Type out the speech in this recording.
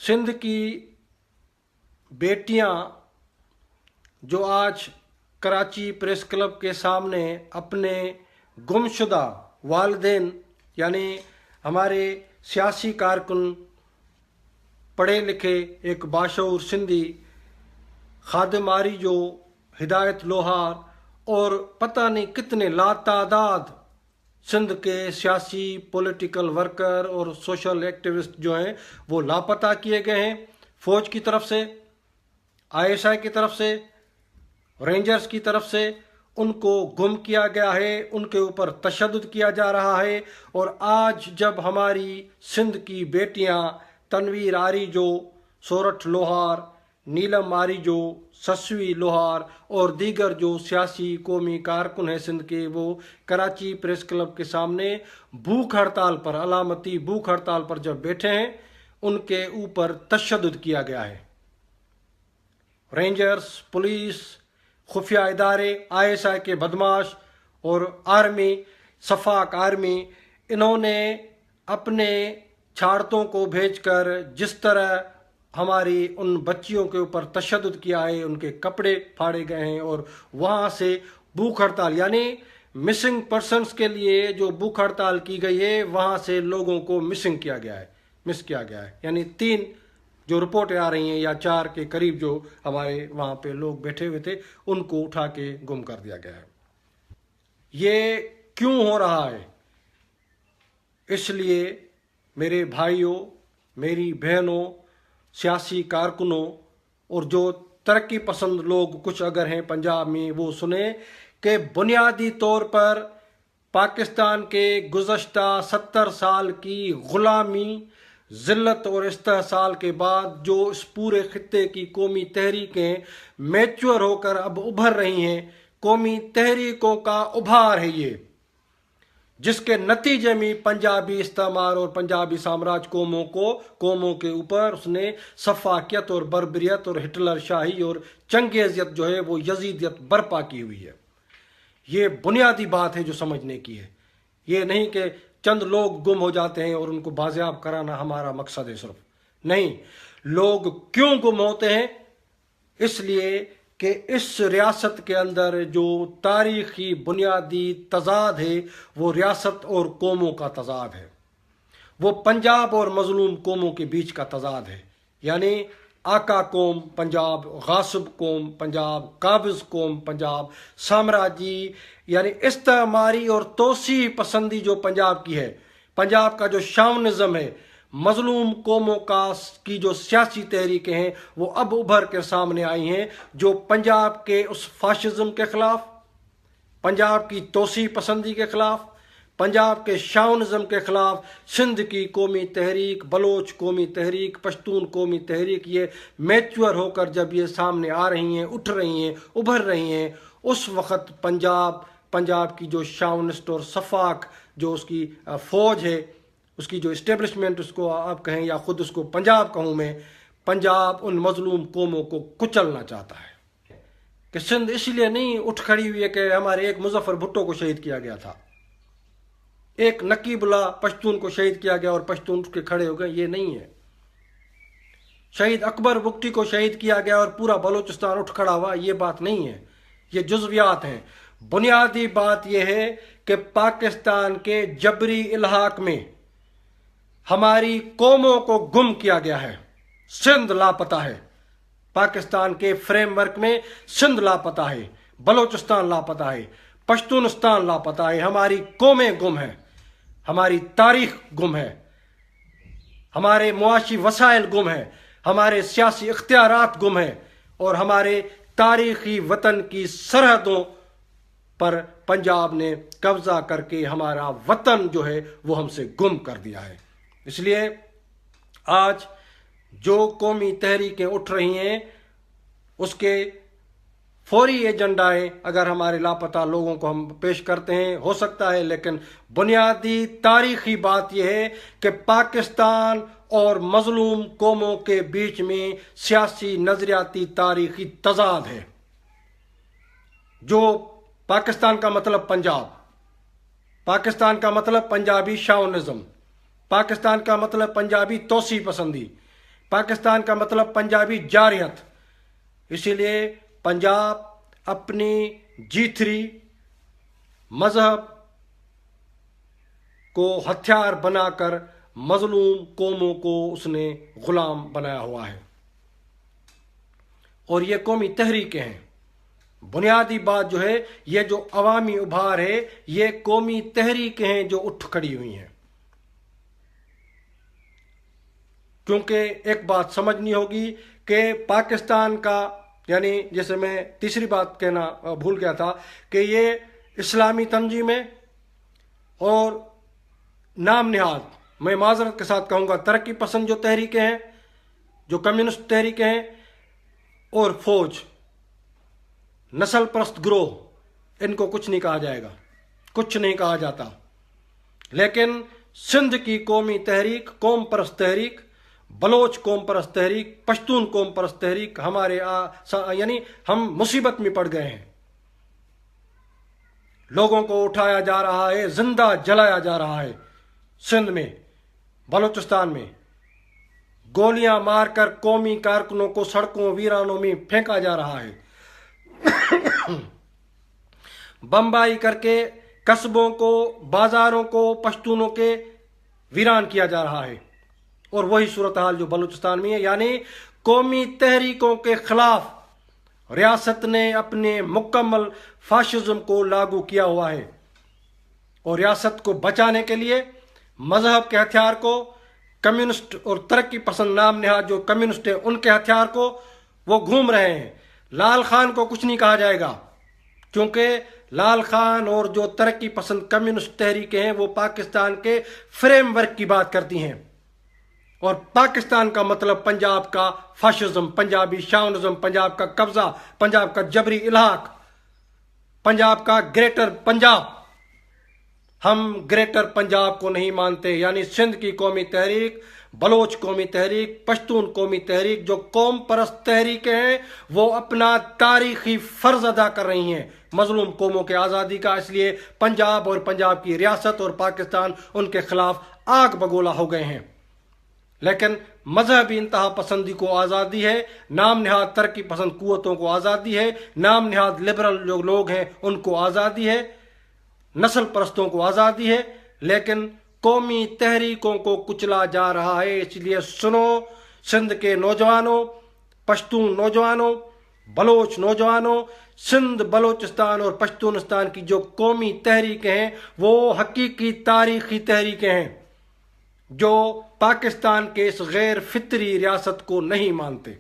سندھ کی بیٹیاں جو آج کراچی پریس کلب کے سامنے اپنے گمشدہ والدین یعنی ہمارے سیاسی کارکن پڑھے لکھے ایک باشعور سندھی خادم آریجو ہدایت لوہار اور پتہ نہیں کتنے لاتعداد سندھ کے سیاسی پولیٹیکل ورکر اور سوشل ایکٹیوسٹ جو ہیں وہ لاپتہ کیے گئے ہیں. فوج کی طرف سے، ISI کی طرف سے، رینجرز کی طرف سے ان کو گم کیا گیا ہے، ان کے اوپر تشدد کیا جا رہا ہے. اور آج جب ہماری سندھ کی بیٹیاں تنویر آریجو، سورٹھ لوہار، نیلم آریجو، سسوی لوہار اور دیگر جو سیاسی قومی کارکن ہیں سندھ کے، وہ کراچی پریس کلب کے سامنے بھوک ہڑتال پر، علامتی بھوک ہڑتال پر جب بیٹھے ہیں، ان کے اوپر تشدد کیا گیا ہے. رینجرز، پولیس، خفیہ ادارے، ISI کے بدماش اور آرمی، صفاق آرمی، انہوں نے اپنے چھاڑتوں کو بھیج کر جس طرح ہماری ان بچیوں کے اوپر تشدد کیا ہے، ان کے کپڑے پھاڑے گئے ہیں اور وہاں سے بھوک ہڑتال یعنی مسنگ پرسنز کے لیے جو بھوک ہڑتال کی گئی ہے وہاں سے لوگوں کو مس کیا گیا ہے. یعنی 3 جو رپورٹیں آ رہی ہیں یا 4 کے قریب جو ہمارے وہاں پہ لوگ بیٹھے ہوئے تھے ان کو اٹھا کے گم کر دیا گیا ہے. یہ کیوں ہو رہا ہے؟ اس لیے میرے بھائیوں، میری بہنوں، سیاسی کارکنوں اور جو ترقی پسند لوگ کچھ اگر ہیں پنجاب میں، وہ سنیں کہ بنیادی طور پر پاکستان کے گزشتہ 70 سال کی غلامی، ذلت اور استحصال کے بعد جو اس پورے خطے کی قومی تحریکیں میچور ہو کر اب ابھر رہی ہیں، قومی تحریکوں کا ابھار ہے یہ، جس کے نتیجے میں پنجابی استعمار اور پنجابی سامراج قوموں کے اوپر اس نے سفاکیت اور بربریت اور ہٹلر شاہی اور چنگیزیت جو ہے وہ یزیدیت برپا کی ہوئی ہے. یہ بنیادی بات ہے جو سمجھنے کی ہے. یہ نہیں کہ چند لوگ گم ہو جاتے ہیں اور ان کو بازیاب کرانا ہمارا مقصد ہے. صرف نہیں، لوگ کیوں گم ہوتے ہیں؟ اس لیے کہ اس ریاست کے اندر جو تاریخی بنیادی تضاد ہے وہ ریاست اور قوموں کا تضاد ہے. وہ پنجاب اور مظلوم قوموں کے بیچ کا تضاد ہے. یعنی آقا قوم پنجاب، غاصب قوم پنجاب، قابض قوم پنجاب، سامراجی یعنی استعماری اور توسیع پسندی جو پنجاب کی ہے، پنجاب کا جو شاونزم ہے، مظلوم قوموں کی جو سیاسی تحریکیں ہیں وہ اب ابھر کے سامنے آئی ہیں، جو پنجاب کے اس فاشزم کے خلاف، پنجاب کی توسیع پسندی کے خلاف، پنجاب کے شاونزم کے خلاف سندھ کی قومی تحریک، بلوچ قومی تحریک، پشتون قومی تحریک یہ میچور ہو کر جب یہ سامنے آ رہی ہیں، اٹھ رہی ہیں، ابھر رہی ہیں، اس وقت پنجاب کی جو شاونسٹ اور صفاق جو اس کی فوج ہے، اس کی جو اسٹیبلشمنٹ اس کو آپ کہیں یا خود اس کو پنجاب کہوں میں، پنجاب ان مظلوم قوموں کو کچلنا چاہتا ہے. کہ سندھ اس لیے نہیں اٹھ کھڑی ہوئی ہے کہ ہمارے ایک مظفر بھٹو کو شہید کیا گیا تھا، ایک نقیب اللہ پشتون کو شہید کیا گیا اور پشتون اٹھ کے کھڑے ہو گئے، یہ نہیں ہے. شہید اکبر بگٹی کو شہید کیا گیا اور پورا بلوچستان اٹھ کھڑا ہوا، یہ بات نہیں ہے. یہ جزویات ہیں. بنیادی بات یہ ہے کہ پاکستان کے جبری الحاق میں ہماری قوموں کو گم کیا گیا ہے. سندھ لاپتہ ہے. پاکستان کے فریم ورک میں سندھ لاپتہ ہے، بلوچستان لاپتہ ہے، پشتونستان لاپتہ ہے. ہماری قومیں گم ہیں، ہماری تاریخ گم ہے، ہمارے معاشی وسائل گم ہیں، ہمارے سیاسی اختیارات گم ہیں اور ہمارے تاریخی وطن کی سرحدوں پر پنجاب نے قبضہ کر کے ہمارا وطن جو ہے وہ ہم سے گم کر دیا ہے. اس لیے آج جو قومی تحریکیں اٹھ رہی ہیں اس کے فوری ایجنڈائیں اگر ہمارے لاپتہ لوگوں کو ہم پیش کرتے ہیں ہو سکتا ہے، لیکن بنیادی تاریخی بات یہ ہے کہ پاکستان اور مظلوم قوموں کے بیچ میں سیاسی نظریاتی تاریخی تضاد ہے. جو پاکستان کا مطلب پنجاب، پاکستان کا مطلب پنجابی شاونزم، پاکستان کا مطلب پنجابی توسیع پسندی، پاکستان کا مطلب پنجابی جارحیت، اسی لیے پنجاب اپنی جیتھری مذہب کو ہتھیار بنا کر مظلوم قوموں کو اس نے غلام بنایا ہوا ہے۔ اور یہ قومی تحریکیں ہیں، بنیادی بات جو ہے، یہ جو عوامی ابھار ہے یہ قومی تحریکیں ہیں جو اٹھ کھڑی ہوئی ہیں۔ کیونکہ ایک بات سمجھنی ہوگی کہ پاکستان کا، یعنی جیسے میں تیسری بات کہنا بھول گیا تھا کہ یہ اسلامی تنظیم ہے اور نام نہاد، میں معذرت کے ساتھ کہوں گا، ترقی پسند جو تحریکیں ہیں، جو کمیونسٹ تحریکیں ہیں، اور فوج، نسل پرست گروہ، ان کو کچھ نہیں کہا جائے گا، کچھ نہیں کہا جاتا۔ لیکن سندھ کی قومی تحریک، قوم پرست تحریک، بلوچ قوم پرست تحریک، پشتون قوم پرست تحریک، ہمارے یعنی ہم مصیبت میں پڑ گئے ہیں۔ لوگوں کو اٹھایا جا رہا ہے، زندہ جلایا جا رہا ہے، سندھ میں، بلوچستان میں گولیاں مار کر قومی کارکنوں کو سڑکوں ویرانوں میں پھینکا جا رہا ہے، بمباری کر کے قصبوں کو، بازاروں کو پشتونوں کے ویران کیا جا رہا ہے۔ اور وہی صورتحال جو بلوچستان میں ہے، یعنی قومی تحریکوں کے خلاف ریاست نے اپنے مکمل فاشزم کو لاگو کیا ہوا ہے، اور ریاست کو بچانے کے لیے مذہب کے ہتھیار کو، کمیونسٹ اور ترقی پسند نام نہاد جو کمیونسٹ ہیں ان کے ہتھیار کو وہ گھوم رہے ہیں۔ لال خان کو کچھ نہیں کہا جائے گا، کیونکہ لال خان اور جو ترقی پسند کمیونسٹ تحریکیں ہیں وہ پاکستان کے فریم ورک کی بات کرتی ہیں، اور پاکستان کا مطلب پنجاب کا فاشزم، پنجابی شاونزم، پنجاب کا قبضہ، پنجاب کا جبری الحاق، پنجاب کا گریٹر پنجاب۔ ہم گریٹر پنجاب کو نہیں مانتے، یعنی سندھ کی قومی تحریک، بلوچ قومی تحریک، پشتون قومی تحریک جو قوم پرست تحریکیں ہیں وہ اپنا تاریخی فرض ادا کر رہی ہیں مظلوم قوموں کے آزادی کا، اس لیے پنجاب اور پنجاب کی ریاست اور پاکستان ان کے خلاف آگ بگولا ہو گئے ہیں۔ لیکن مذہبی انتہا پسندی کو آزادی ہے، نام نہاد ترقی پسند قوتوں کو آزادی ہے، نام نہاد لبرل جو لوگ ہیں ان کو آزادی ہے، نسل پرستوں کو آزادی ہے، لیکن قومی تحریکوں کو کچلا جا رہا ہے۔ اس لیے سنو سندھ کے نوجوانوں، پشتون نوجوانوں، بلوچ نوجوانوں، سندھ، بلوچستان اور پشتونستان کی جو قومی تحریکیں ہیں وہ حقیقی تاریخی تحریکیں ہیں جو پاکستان کے اس غیر فطری ریاست کو نہیں مانتے۔